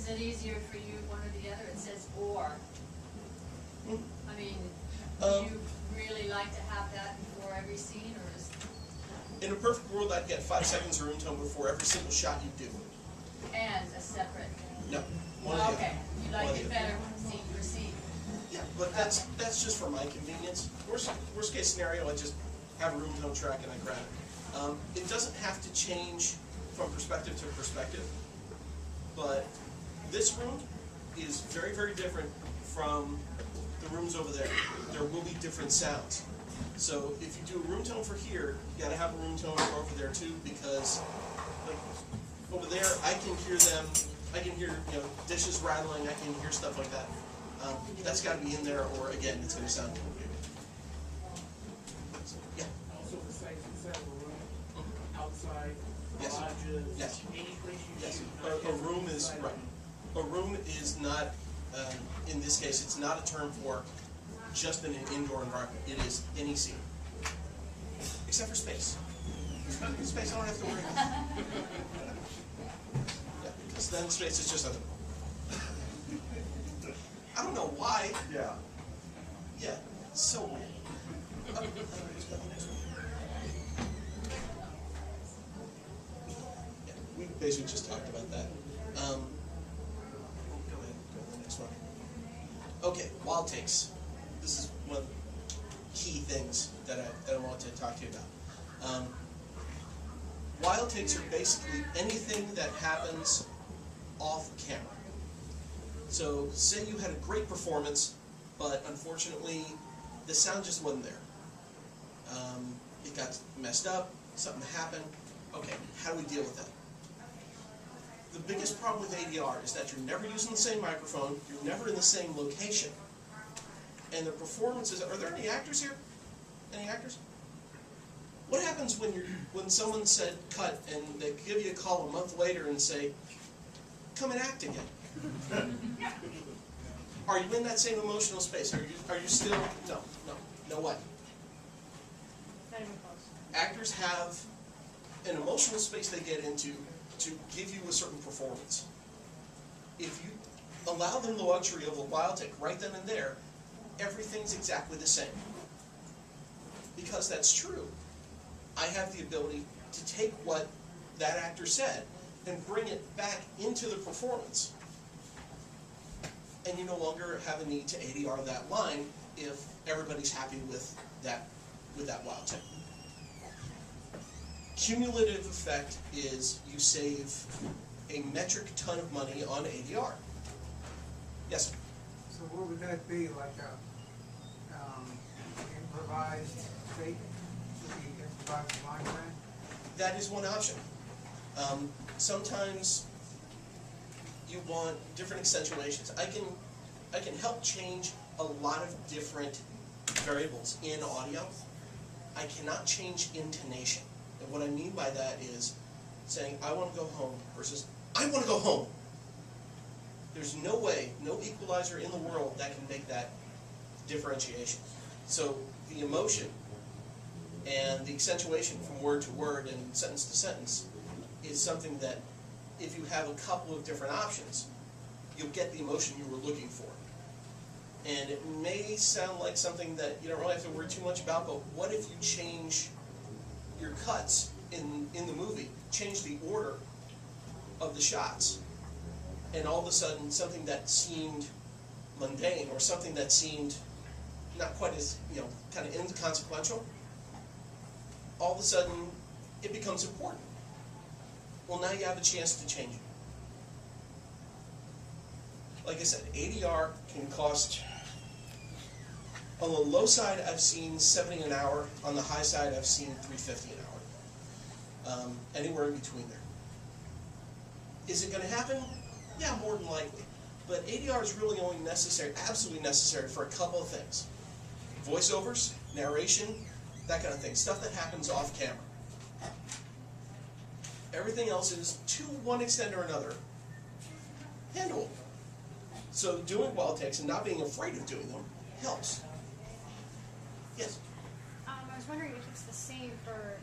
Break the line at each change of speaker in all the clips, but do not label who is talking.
Is it easier for you, one or the other? It says or. I mean, do you really like to have that before every scene, or is...
In a perfect world, I'd get 5 seconds of room tone before every single shot you do.
And a separate...
No. One or the
Okay,
other.
you like it better scene for scene.
Yeah, but that's just for my convenience. Worst case scenario, I just have a room tone track and I grab it. It doesn't have to change from perspective to perspective, but this room is very, very different from the rooms over there. There will be different sounds. So if you do a room tone for here, you got to have a room tone over there too, because like over there, I can hear them. I can hear dishes rattling. I can hear stuff like that. That's got to be in there, or again, it's going to sound weird. So, yeah.
Also, the sites inside of a room, outside,
Yes.
garages,
Yes.
any place you
Yes.
shoot.
A room is right. A room is not. In this case, it's not a term for just in an indoor environment. It is any scene, except for space. Space, I don't have to worry about. Yeah, because then space is just other. I don't know why.
Yeah.
Yeah, so weird. Yeah, we basically just talked about that. Go ahead, go to the next one. Okay, wild takes. This is one of the key things that I want to talk to you about. Wild takes are basically anything that happens off camera. So, say you had a great performance, but unfortunately, the sound just wasn't there. It got messed up, something happened. Okay, how do we deal with that? The biggest problem with ADR is that you're never using the same microphone, you're never in the same location. And the performances, are there any actors here? Any actors? What happens when someone said cut and they give you a call a month later and say, come and act again? Are you in that same emotional space? Are you still, no way.
Not even close.
Actors have an emotional space they get into to give you a certain performance. If you allow them the luxury of a wild take right then and there, everything's exactly the same. Because that's true. I have the ability to take what that actor said and bring it back into the performance. And you no longer have a need to ADR that line if everybody's happy with that wild take. Cumulative effect is you save a metric ton of money on ADR. Yes, sir?
So what would that be, like a improvised take? Should be improvised line plan?
That is one option. Sometimes you want different accentuations. I can help change a lot of different variables in audio. I cannot change intonation. And what I mean by that is saying, I want to go home versus, I want to go home. There's no way, no equalizer in the world that can make that differentiation. So the emotion and the accentuation from word to word and sentence to sentence is something that if you have a couple of different options, you'll get the emotion you were looking for. And it may sound like something that you don't really have to worry too much about, but what if you change your cuts in the movie, change the order of the shots, and all of a sudden something that seemed mundane or something that seemed not quite as, kind of inconsequential, all of a sudden it becomes important. Well, now you have a chance to change it. Like I said, ADR can cost, on the low side I've seen $70 an hour, on the high side I've seen $350 an hour. Anywhere in between there. Is it going to happen? Yeah, more than likely. But ADR is really only necessary, absolutely necessary, for a couple of things. Voiceovers, narration, that kind of thing. Stuff that happens off camera. Everything else is, to one extent or another, handleable. So doing wild takes and not being afraid of doing them helps. Yes?
I was wondering if it's the same for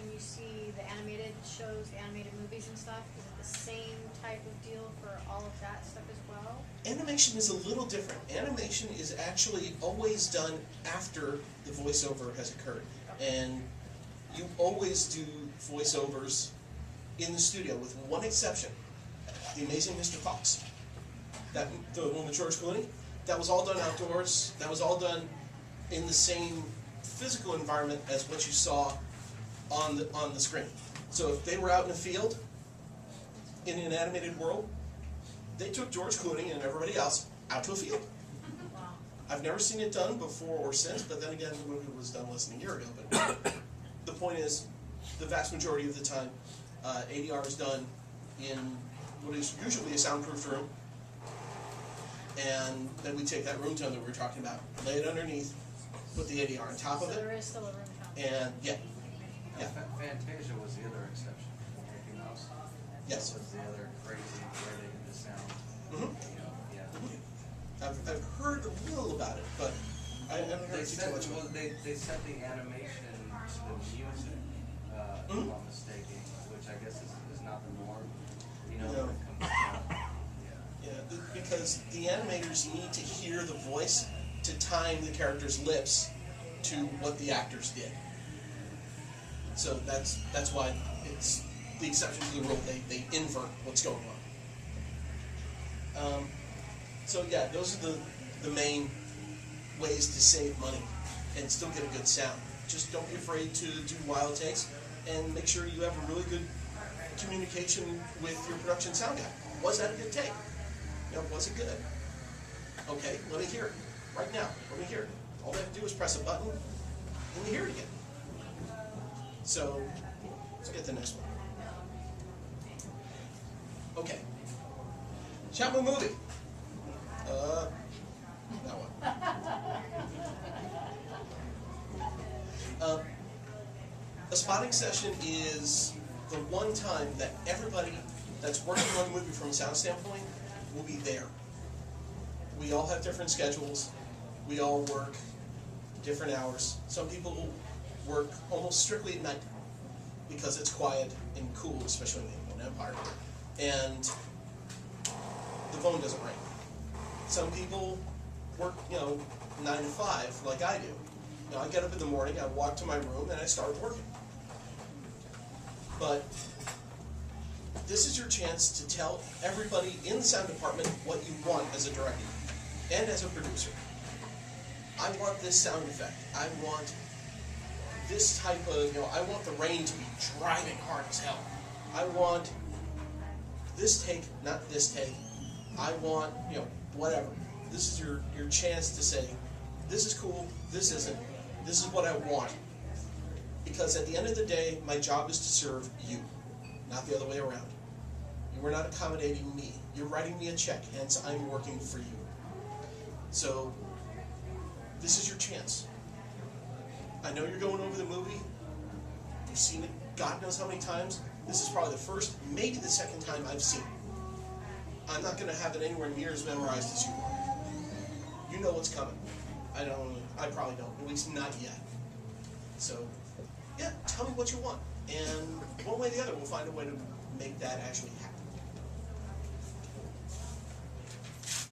when you see the animated shows, the animated movies and stuff, is it the same type of deal for all of that stuff as well?
Animation is a little different. Animation is actually always done after the voiceover has occurred. And you always do voiceovers in the studio, with one exception. The Amazing Mr. Fox. The one with George Clooney, that was all done outdoors. That was all done in the same physical environment as what you saw on the screen. So if they were out in a field, in an animated world, they took George Clooney and everybody else out to a field.
Wow.
I've never seen it done before or since, but then again, the movie was done less than a year ago. But the point is, the vast majority of the time, ADR is done in what is usually a soundproof room, and then we take that room tone that we were talking about, lay it underneath, put the ADR on top of
So
it,
there is still a room tone.
and yeah,
Now, Fantasia was the other exception. Anything else?
yes.
Was the other crazy where they did the sound?
Mhm.
You know, yeah.
I've heard a little about it, but I haven't
They
heard too
set,
much
well,
about it.
they set the animation to the music, if I'm not mistaken, which I guess is not the norm. You know,
No.
when it comes to,
Yeah, because the animators need to hear the voice to time the character's lips to what the actors did. So that's why it's the exception to the rule. They invert what's going on. So yeah, those are the main ways to save money and still get a good sound. Just don't be afraid to do wild takes, and make sure you have a really good communication with your production sound guy. Was that a good take? You know, was it good? Okay, let me hear it. Right now, let me hear it. All they have to do is press a button, and you hear it again. So, let's get the next one. Okay. Chapman movie. That one. A spotting session is the one time that everybody that's working on the movie from a sound standpoint will be there. We all have different schedules. We all work different hours. Some people work almost strictly at night because it's quiet and cool, especially in the Inland Empire. And the phone doesn't ring. Some people work, 9 to 5 like I do. I get up in the morning, I walk to my room, and I start working. But this is your chance to tell everybody in the sound department what you want as a director and as a producer. I want this sound effect. I want this type of, I want the rain to be driving hard as hell. I want this take, not this take. I want, whatever. This is your chance to say, this is cool, this isn't, this is what I want. Because at the end of the day, my job is to serve you, not the other way around. You are not accommodating me. You're writing me a check, hence I'm working for you. So, this is your chance. I know you're going over the movie. You've seen it God knows how many times. This is probably the first, maybe the second time I've seen it. I'm not going to have it anywhere near as memorized as you are. You know what's coming. I probably don't, at least not yet. So, yeah, tell me what you want. And one way or the other, we'll find a way to make that actually happen.